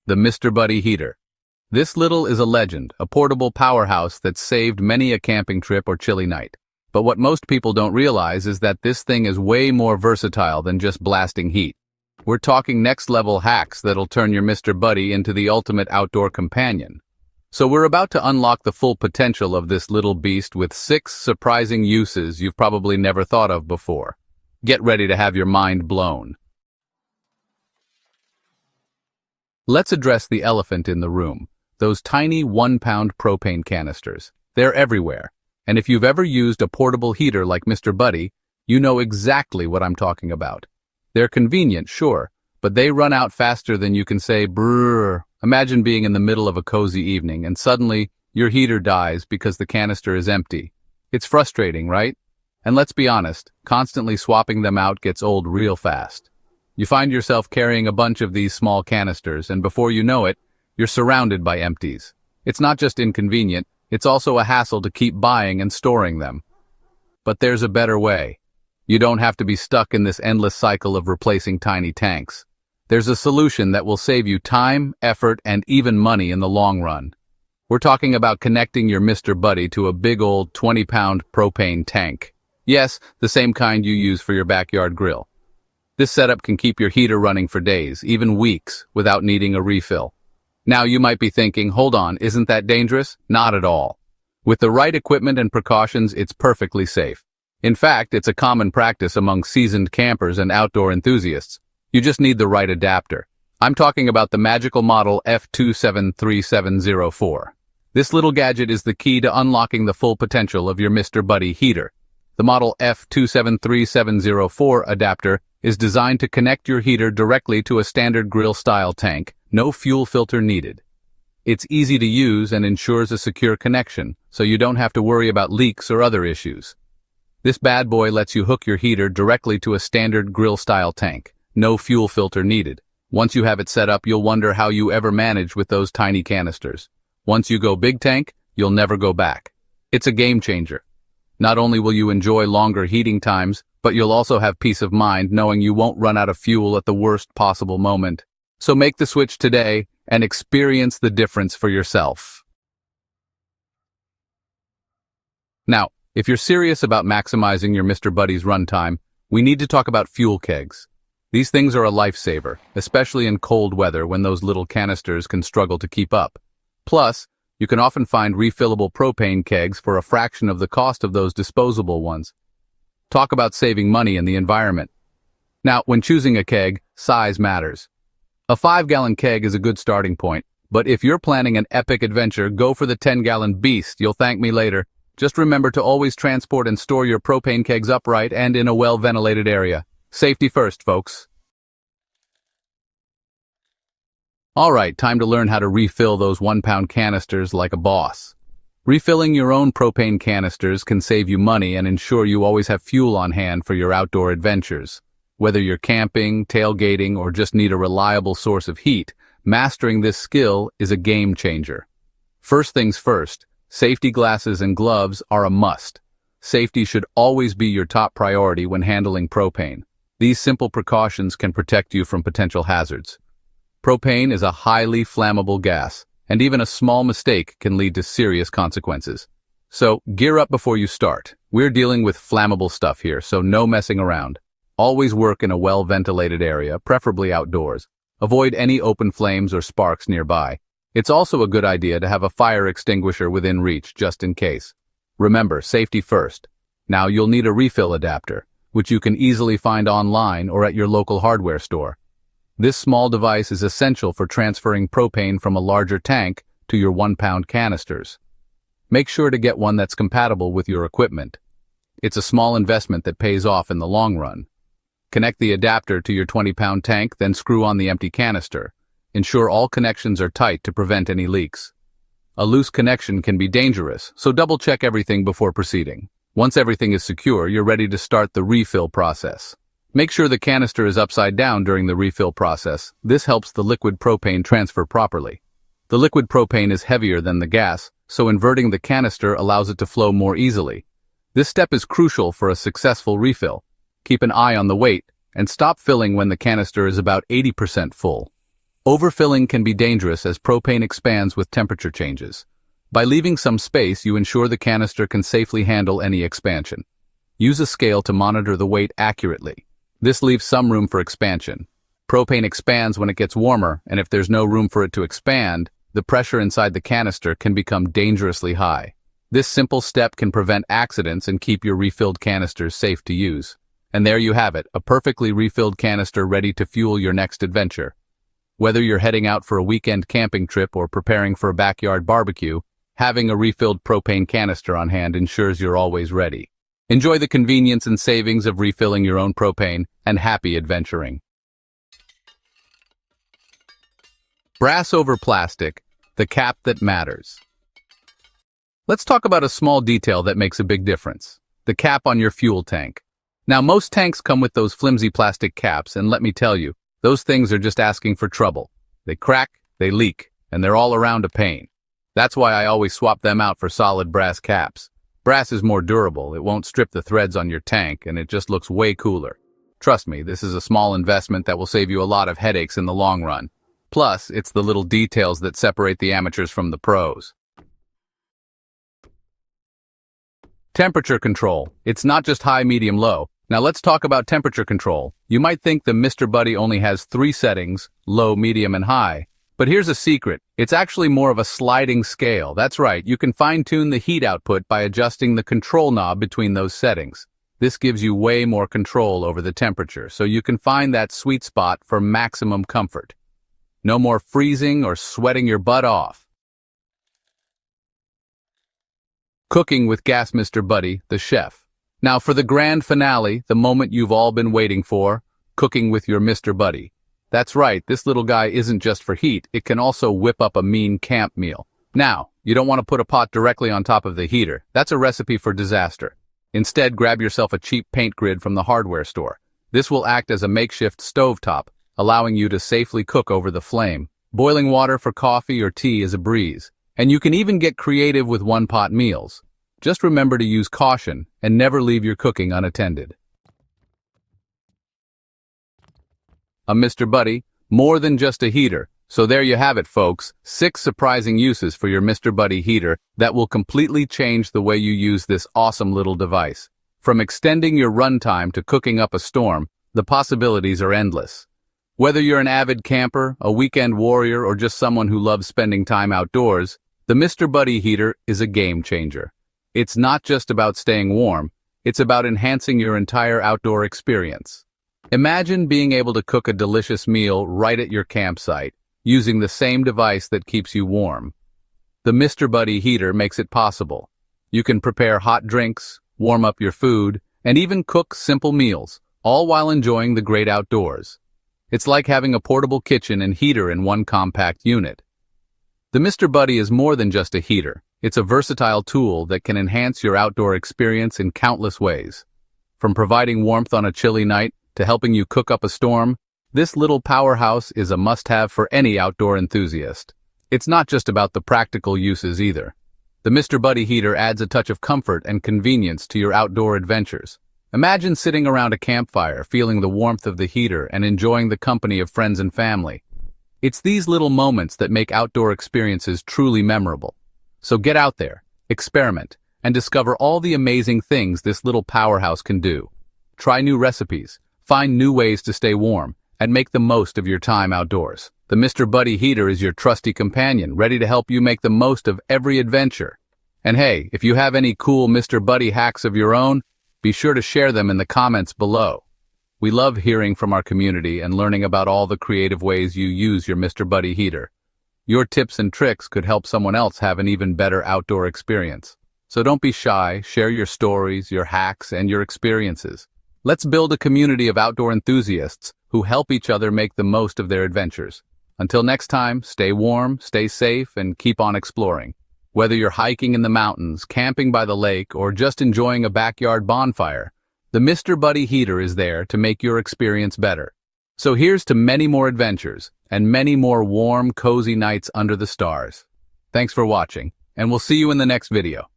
the Mr. Buddy heater. This little is a legend, a portable powerhouse that saved many a camping trip or chilly night. But what most people don't realize is that this thing is way more versatile than just blasting heat. We're talking next-level hacks that'll turn your Mr. Buddy into the ultimate outdoor companion. So we're about to unlock the full potential of this little beast with 6 surprising uses you've probably never thought of before. Get ready to have your mind blown. Let's address the elephant in the room, those tiny 1-pound propane canisters. They're everywhere, and if you've ever used a portable heater like Mr. Buddy, you know exactly what I'm talking about. They're convenient, sure, but they run out faster than you can say brrr. Imagine being in the middle of a cozy evening and suddenly your heater dies because the canister is empty. It's frustrating, right? And let's be honest, constantly swapping them out gets old real fast. You find yourself carrying a bunch of these small canisters, and before you know it, you're surrounded by empties. It's not just inconvenient, it's also a hassle to keep buying and storing them. But there's a better way. You don't have to be stuck in this endless cycle of replacing tiny tanks. There's a solution that will save you time, effort, and even money in the long run. We're talking about connecting your Mr. Buddy to a big old 20-pound propane tank. Yes, the same kind you use for your backyard grill. This setup can keep your heater running for days, even weeks, without needing a refill. Now you might be thinking, hold on, isn't that dangerous? Not at all. With the right equipment and precautions, it's perfectly safe. In fact, it's a common practice among seasoned campers and outdoor enthusiasts. You just need the right adapter. I'm talking about the magical model F273704. This little gadget is the key to unlocking the full potential of your Mr. Buddy heater. The model F273704 adapter is designed to connect your heater directly to a standard grill-style tank, no fuel filter needed. It's easy to use and ensures a secure connection, so you don't have to worry about leaks or other issues. This bad boy lets you hook your heater directly to a standard grill-style tank. No fuel filter needed. Once you have it set up, you'll wonder how you ever manage with those tiny canisters. Once you go big tank, you'll never go back. It's a game changer. Not only will you enjoy longer heating times, but you'll also have peace of mind knowing you won't run out of fuel at the worst possible moment. So make the switch today and experience the difference for yourself. Now, if you're serious about maximizing your Mr. Buddy's runtime, we need to talk about fuel kegs. These things are a lifesaver, especially in cold weather when those little canisters can struggle to keep up. Plus, you can often find refillable propane kegs for a fraction of the cost of those disposable ones. Talk about saving money in the environment. Now, when choosing a keg, size matters. A 5-gallon keg is a good starting point, but if you're planning an epic adventure, go for the 10-gallon beast. You'll thank me later. Just remember to always transport and store your propane kegs upright and in a well-ventilated area. Safety first, folks. Alright, time to learn how to refill those 1-pound canisters like a boss. Refilling your own propane canisters can save you money and ensure you always have fuel on hand for your outdoor adventures. Whether you're camping, tailgating, or just need a reliable source of heat, mastering this skill is a game changer. First things first, safety glasses and gloves are a must. Safety should always be your top priority when handling propane. These simple precautions can protect you from potential hazards. Propane is a highly flammable gas, and even a small mistake can lead to serious consequences. So, gear up before you start. We're dealing with flammable stuff here, so no messing around. Always work in a well-ventilated area, preferably outdoors. Avoid any open flames or sparks nearby. It's also a good idea to have a fire extinguisher within reach, just in case. Remember, safety first. Now you'll need a refill adapter, which you can easily find online or at your local hardware store. This small device is essential for transferring propane from a larger tank to your 1-pound canisters. Make sure to get one that's compatible with your equipment. It's a small investment that pays off in the long run. Connect the adapter to your 20-pound tank, then screw on the empty canister. Ensure all connections are tight to prevent any leaks. A loose connection can be dangerous, so double-check everything before proceeding. Once everything is secure, you're ready to start the refill process. Make sure the canister is upside down during the refill process. This helps the liquid propane transfer properly. The liquid propane is heavier than the gas, so inverting the canister allows it to flow more easily. This step is crucial for a successful refill. Keep an eye on the weight, and stop filling when the canister is about 80% full. Overfilling can be dangerous as propane expands with temperature changes. By leaving some space, you ensure the canister can safely handle any expansion. Use a scale to monitor the weight accurately. This leaves some room for expansion. Propane expands when it gets warmer, and if there's no room for it to expand, the pressure inside the canister can become dangerously high. This simple step can prevent accidents and keep your refilled canisters safe to use. And there you have it, a perfectly refilled canister ready to fuel your next adventure. Whether you're heading out for a weekend camping trip or preparing for a backyard barbecue, having a refilled propane canister on hand ensures you're always ready. Enjoy the convenience and savings of refilling your own propane, and happy adventuring. Brass over plastic, the cap that matters. Let's talk about a small detail that makes a big difference: the cap on your fuel tank. Now, most tanks come with those flimsy plastic caps, and let me tell you, those things are just asking for trouble. They crack, they leak, and they're all around a pain. That's why I always swap them out for solid brass caps. Brass is more durable, it won't strip the threads on your tank, and it just looks way cooler. Trust me, this is a small investment that will save you a lot of headaches in the long run. Plus, it's the little details that separate the amateurs from the pros. Temperature control. It's not just high, medium, low. Now let's talk about temperature control. You might think the Mr. Buddy only has 3 settings, low, medium, and high. But here's a secret. It's actually more of a sliding scale. That's right, you can fine-tune the heat output by adjusting the control knob between those settings. This gives you way more control over the temperature, so you can find that sweet spot for maximum comfort. No more freezing or sweating your butt off. Cooking with gas Mr. Buddy, the chef. Now for the grand finale, the moment you've all been waiting for, cooking with your Mr. Buddy. That's right, this little guy isn't just for heat, it can also whip up a mean camp meal. Now, you don't want to put a pot directly on top of the heater. That's a recipe for disaster. Instead, grab yourself a cheap paint grid from the hardware store. This will act as a makeshift stovetop, allowing you to safely cook over the flame. Boiling water for coffee or tea is a breeze. And you can even get creative with one-pot meals. Just remember to use caution and never leave your cooking unattended. A Mr. Buddy, more than just a heater. So there you have it, folks. 6 surprising uses for your Mr. Buddy heater that will completely change the way you use this awesome little device. From extending your runtime to cooking up a storm, the possibilities are endless. Whether you're an avid camper, a weekend warrior, or just someone who loves spending time outdoors, the Mr. Buddy heater is a game changer. It's not just about staying warm, it's about enhancing your entire outdoor experience. Imagine being able to cook a delicious meal right at your campsite, using the same device that keeps you warm. The Mr. Buddy heater makes it possible. You can prepare hot drinks, warm up your food, and even cook simple meals, all while enjoying the great outdoors. It's like having a portable kitchen and heater in one compact unit. The Mr. Buddy is more than just a heater. It's a versatile tool that can enhance your outdoor experience in countless ways. From providing warmth on a chilly night to helping you cook up a storm, this little powerhouse is a must-have for any outdoor enthusiast. It's not just about the practical uses either. The Mr. Buddy heater adds a touch of comfort and convenience to your outdoor adventures. Imagine sitting around a campfire, feeling the warmth of the heater and enjoying the company of friends and family. It's these little moments that make outdoor experiences truly memorable. So get out there, experiment, and discover all the amazing things this little powerhouse can do. Try new recipes, find new ways to stay warm, and make the most of your time outdoors. The Mr. Buddy heater is your trusty companion, ready to help you make the most of every adventure. And hey, if you have any cool Mr. Buddy hacks of your own, be sure to share them in the comments below. We love hearing from our community and learning about all the creative ways you use your Mr. Buddy heater. Your tips and tricks could help someone else have an even better outdoor experience. So don't be shy, share your stories, your hacks, and your experiences. Let's build a community of outdoor enthusiasts who help each other make the most of their adventures. Until next time, stay warm, stay safe, and keep on exploring. Whether you're hiking in the mountains, camping by the lake, or just enjoying a backyard bonfire, the Mr. Buddy heater is there to make your experience better. So here's to many more adventures and many more warm, cozy nights under the stars. Thanks for watching, and we'll see you in the next video.